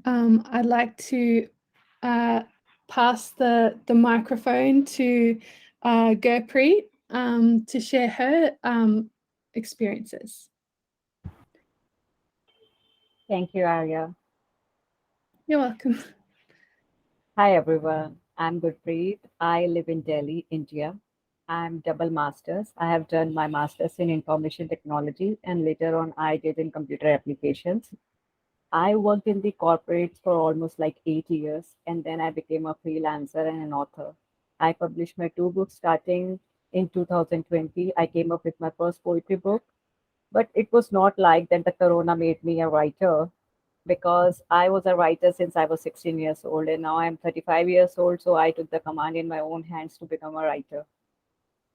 I'd like to pass the microphone to Gurpreet to share her experiences. Thank you, Arya. You're welcome. Hi, everyone. I'm Gurpreet. I live in Delhi, India. I'm double masters. I have done my master's in information technology and later on I did in computer applications. I worked in the corporates for almost like 8 years and then I became a freelancer and an author. I published my two books starting in 2020. I came up with my first poetry book, but it was not like that the corona made me a writer because I was a writer since I was 16 years old and now I'm 35 years old. So I took the command in my own hands to become a writer.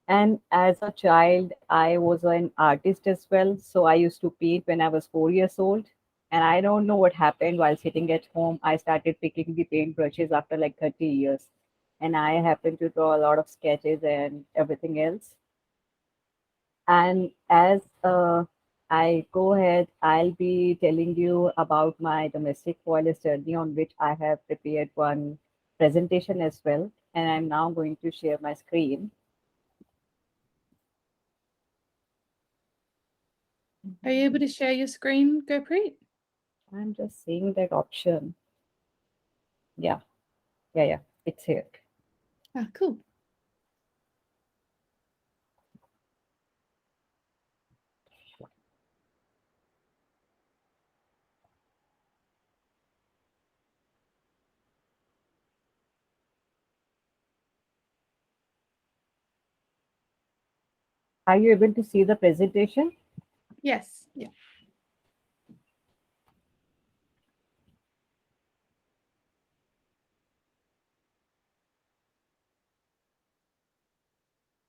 And as a child, I was an artist as well. So I used to paint when I was 4 years old. And I don't know what happened while sitting at home. I started picking the paint brushes after like 30 years. And I happened to draw a lot of sketches and everything else. And as I go ahead, I'll be telling you about my domestic violence journey on which I have prepared one presentation as well. And I'm now going to share my screen. Are you able to share your screen, Gurpreet? I'm just seeing that option. Yeah, yeah, it's here. Ah, cool. Are you able to see the presentation? Yes. Yeah.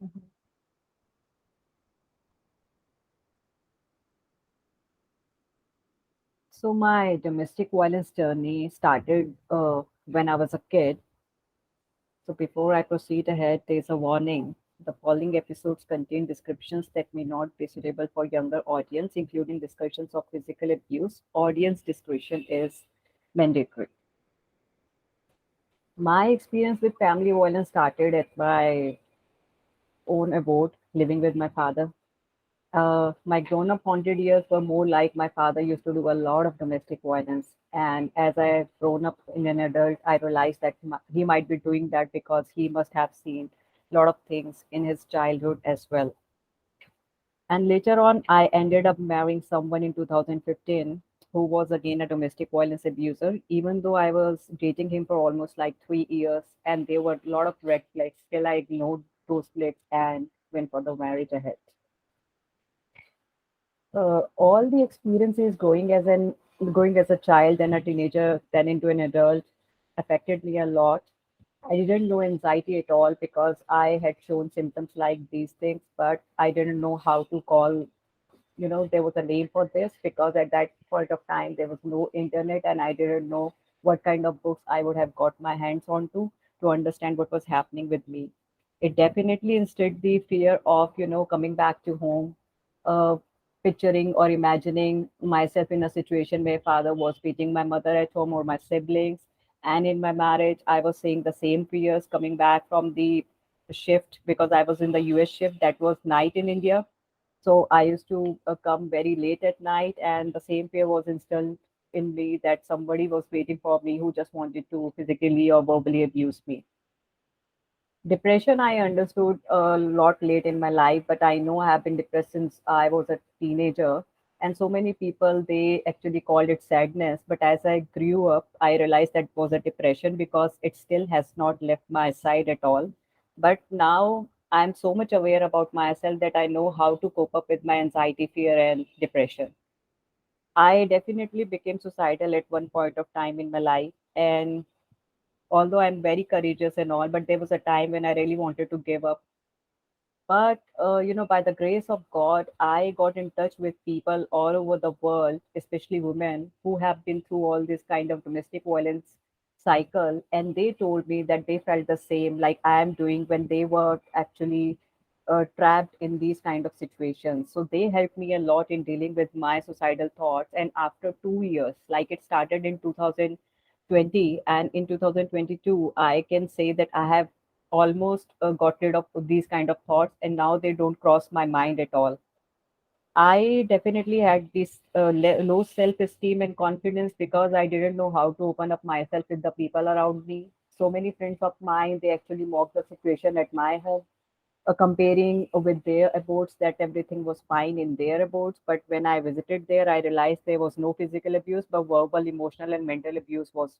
Mhm. So my domestic violence journey started when I was a kid. So before I proceed ahead, there is a warning. The following episodes contain descriptions that may not be suitable for younger audience, including discussions of physical abuse. Audience discretion is mandatory. My experience with family violence started at my own abode, living with my father. My grown up haunted years were more like my father used to do a lot of domestic violence. And as I have grown up in an adult, I realized that he might be doing that because he must have seen a lot of things in his childhood as well. And later on, I ended up marrying someone in 2015 who was again a domestic violence abuser, even though I was dating him for almost like 3 years and there were a lot of red flags. Still, I ignored those flags and went for the marriage ahead. All the experiences growing as a child and a teenager, then into an adult, affected me a lot. I didn't know anxiety at all because I had shown symptoms like these things, but I didn't know how to call. There was a name for this because at that point of time there was no internet and I didn't know what kind of books I would have got my hands onto to understand what was happening with me. It definitely instilled the fear of coming back to home, uh, picturing or imagining myself in a situation where father was beating my mother at home or my siblings. And in my marriage I was seeing the same fears coming back from the shift because I was in the US shift that was night in India. So I used to come very late at night, and the same fear was instilled in me that somebody was waiting for me who just wanted to physically or verbally abuse me. Depression, I understood a lot late in my life, but I know I have been depressed since I was a teenager. And so many people, they actually called it sadness. But as I grew up, I realized that was a depression because it still has not left my side at all. But now I'm so much aware about myself that I know how to cope up with my anxiety, fear, and depression. I definitely became suicidal at one point of time in my life. And although I'm very courageous and all, but there was a time when I really wanted to give up. But by the grace of God, I got in touch with people all over the world, especially women who have been through all this kind of domestic violence cycle, and they told me that they felt the same like I am doing when they were actually trapped in these kind of situations. So they helped me a lot in dealing with my suicidal thoughts. And after 2 years, like it started in 2020, and in 2022, I can say that I have almost got rid of these kind of thoughts, and now they don't cross my mind at all. I definitely had this low self-esteem and confidence because I didn't know how to open up myself with the people around me. So many friends of mine, they actually mocked the situation at my home, comparing with their abodes that everything was fine in their abodes. But when I visited there, I realized there was no physical abuse, but verbal, emotional, and mental abuse was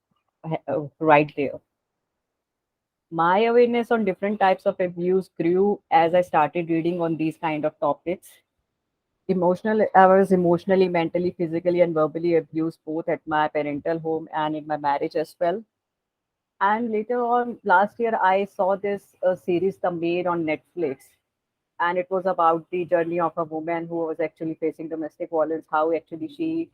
right there. My awareness on different types of abuse grew as I started reading on these kind of topics. I was emotionally, mentally, physically, and verbally abused both at my parental home and in my marriage as well. And later on, last year, I saw this series, The Maid, on Netflix. And it was about the journey of a woman who was actually facing domestic violence, how actually she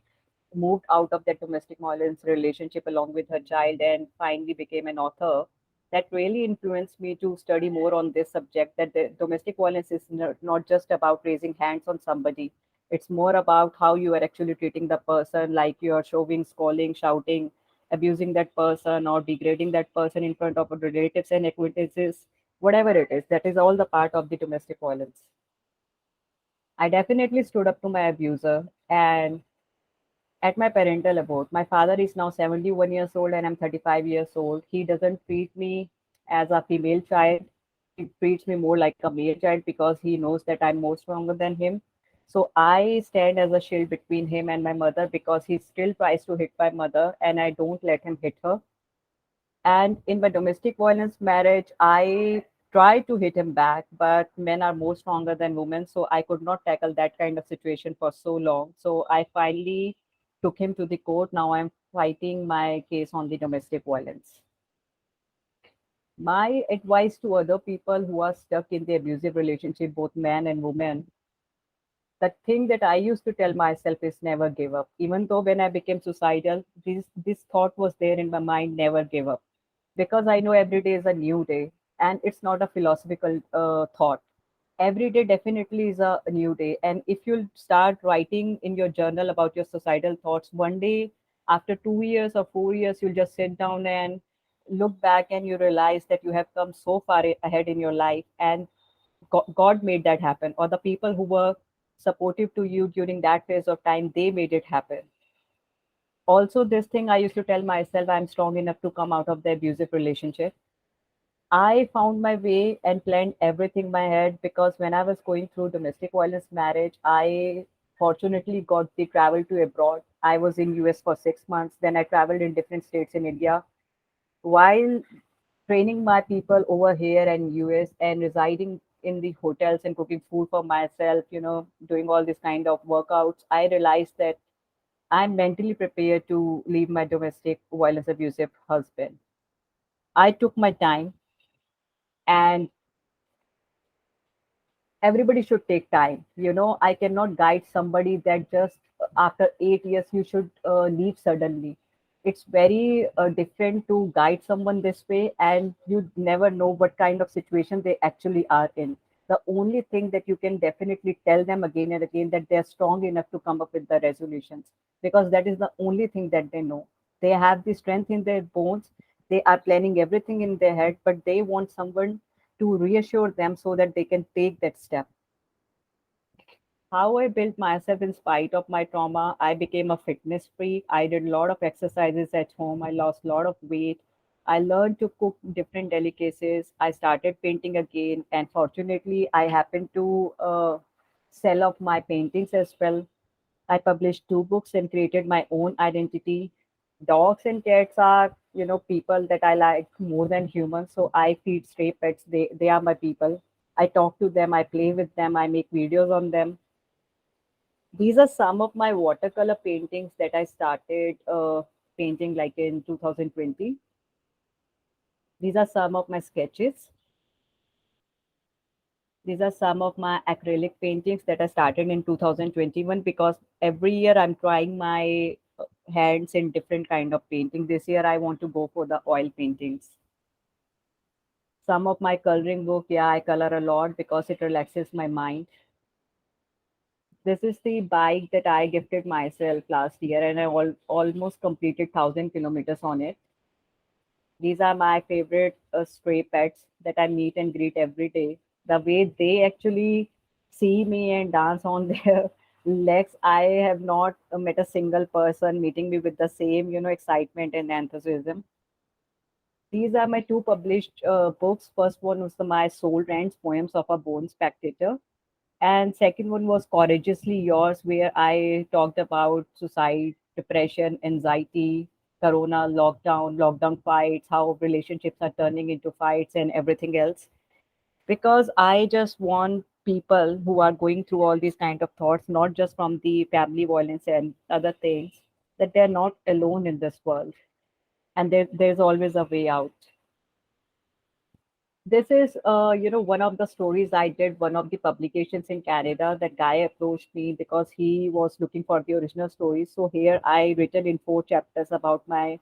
moved out of that domestic violence relationship along with her child and finally became an author. That really influenced me to study more on this subject, that the domestic violence is not just about raising hands on somebody. It's more about how you are actually treating the person, like you are showing, scolding, shouting, abusing that person or degrading that person in front of relatives and acquaintances, whatever it is. That is all the part of the domestic violence. I definitely stood up to my abuser, and at my parental abode. My father is now 71 years old and I'm 35 years old. He doesn't treat me as a female child. He treats me more like a male child because he knows that I'm more stronger than him. So I stand as a shield between him and my mother because he still tries to hit my mother and I don't let him hit her. And in my domestic violence marriage, I tried to hit him back, but men are more stronger than women. So I could not tackle that kind of situation for so long. So I finally took him to the court. Now I'm fighting my case on the domestic violence. My advice to other people who are stuck in the abusive relationship, both men and women, the thing that I used to tell myself is never give up. Even though when I became suicidal, this thought was there in my mind, never give up. Because I know every day is a new day and it's not a philosophical thought. Every day definitely is a new day. And if you start writing in your journal about your suicidal thoughts, one day after 2 years or 4 years, you'll just sit down and look back and you realize that you have come so far ahead in your life and God made that happen, or the people who were supportive to you during that phase of time, they made it happen. Also, this thing I used to tell myself, I'm strong enough to come out of the abusive relationship. I found my way and planned everything in my head because when I was going through domestic violence marriage, I fortunately got the travel to abroad. I was in US for 6 months. Then I traveled in different states in India while training my people over here and US and residing in the hotels and cooking food for myself, doing all this kind of workouts. I realized that I'm mentally prepared to leave my domestic violence abusive husband. I took my time, and everybody should take time. I cannot guide somebody that just after 8 years you should leave suddenly. It's very different to guide someone this way, and you never know what kind of situation they actually are in. The only thing that you can definitely tell them again and again, that they're strong enough to come up with the resolutions, because that is the only thing that they know. They have the strength in their bones. They are planning everything in their head, but they want someone to reassure them so that they can take that step. How I built myself in spite of my trauma, I became a fitness freak. I did a lot of exercises at home. I lost a lot of weight. I learned to cook different delicacies. I started painting again. And fortunately, I happened to sell off my paintings as well. I published 2 books and created my own identity. Dogs and cats are, people that I like more than humans. So I feed stray pets. They are my people. I talk to them. I play with them. I make videos on them. These are some of my watercolor paintings that I started painting like in 2020. These are some of my sketches. These are some of my acrylic paintings that I started in 2021, because every year I'm trying my hands in different kind of painting. This year I want to go for the oil paintings. Some of my coloring book, yeah, I color a lot because it relaxes my mind. This is the bike that I gifted myself last year, and I almost completed 1,000 kilometers on it. These are my favorite stray pets that I meet and greet every day. The way they actually see me and dance on their legs, I have not met a single person meeting me with the same, excitement and enthusiasm. These are my two published books. First one was my Soul Rants Poems of a Bone Spectator, and second one was Courageously Yours, where I talked about suicide, depression, anxiety, corona, lockdown fights, how relationships are turning into fights and everything else. Because I just want people who are going through all these kind of thoughts, not just from the family violence and other things, that they're not alone in this world, and there's always a way out. This is, one of the stories I did, one of the publications in Canada. That guy approached me because he was looking for the original stories. So here I written in 4 chapters about my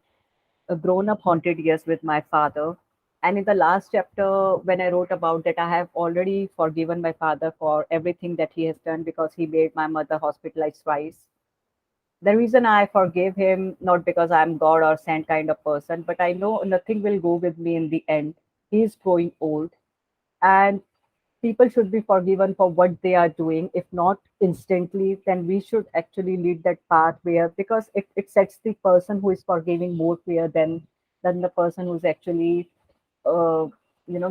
grown-up haunted years with my father. And in the last chapter, when I wrote about that, I have already forgiven my father for everything that he has done because he made my mother hospitalized twice. The reason I forgive him, not because I'm God or saint kind of person, but I know nothing will go with me in the end. He is growing old, and people should be forgiven for what they are doing. If not instantly, then we should actually lead that path where, because it sets the person who is forgiving more fear than the person who's actually uh,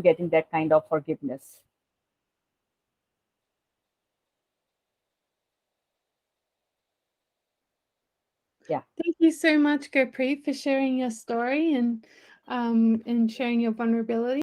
getting that kind of forgiveness. Yeah. Thank you so much, Gurpreet, for sharing your story and sharing your vulnerability.